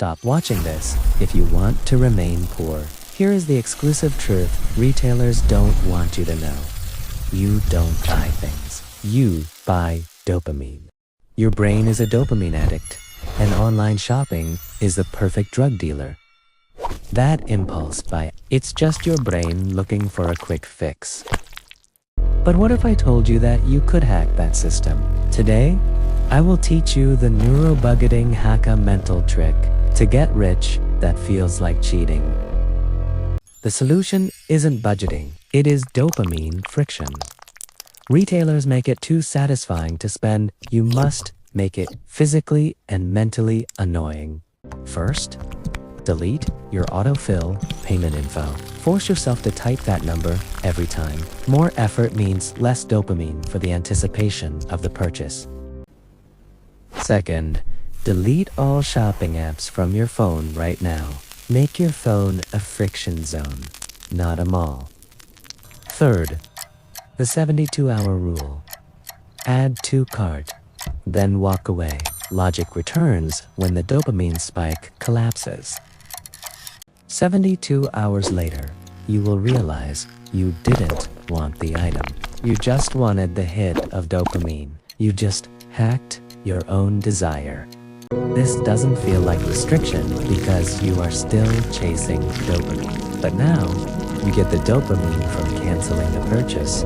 stop watching this if you want to remain poor. Here is the exclusive truth retailers don't want you to know. You don't buy things. You buy dopamine. Your brain is a dopamine addict, and online shopping is the perfect drug dealer. That impulse buy, it's just your brain looking for a quick fix. But what if I told you that you could hack that system? Today, I will teach you the Neuro-Budgeting Hack, a mental trick to get rich that feels like cheating. The solution isn't budgeting, it is dopamine friction. Retailers make it too satisfying to spend. You must make it physically and mentally annoying. First, delete your autofill payment info. Force yourself to type that number every time. More effort means less dopamine for the anticipation of the purchase. Second, delete all shopping apps from your phone right now. Make your phone a friction zone, not a mall. Third, the 72-hour rule. Add to cart, then walk away. Logic returns when the dopamine spike collapses. 72 hours later, you will realize you didn't want the item. You just wanted the hit of dopamine. You just hacked your own desire. This doesn't feel like restriction because you are still chasing dopamine. But now, you get the dopamine from canceling the purchase,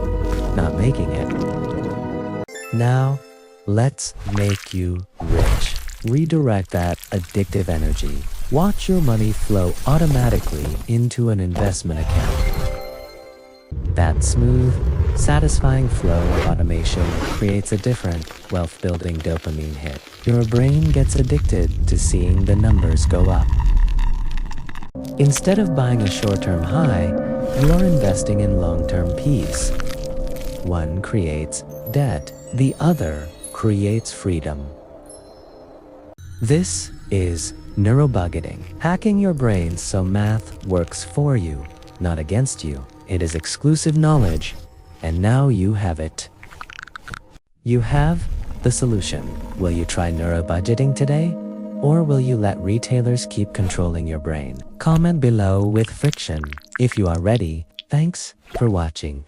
not making it. Now, let's make you rich. Redirect that addictive energy. Watch your money flow automatically into an investment account. That smooth, satisfying flow of automation creates a different wealth-building dopamine hit. Your brain gets addicted to seeing the numbers go up. Instead of buying a short-term high, you are investing in long-term peace. One creates debt, the other creates freedom. This is neuro-budgeting, hacking your brain so math works for you, not against you. It is exclusive knowledge, and now you have it. You have the solution. Will you try neuro-budgeting today? Or will you let retailers keep controlling your brain? Comment below with friction if you are ready. Thanks for watching.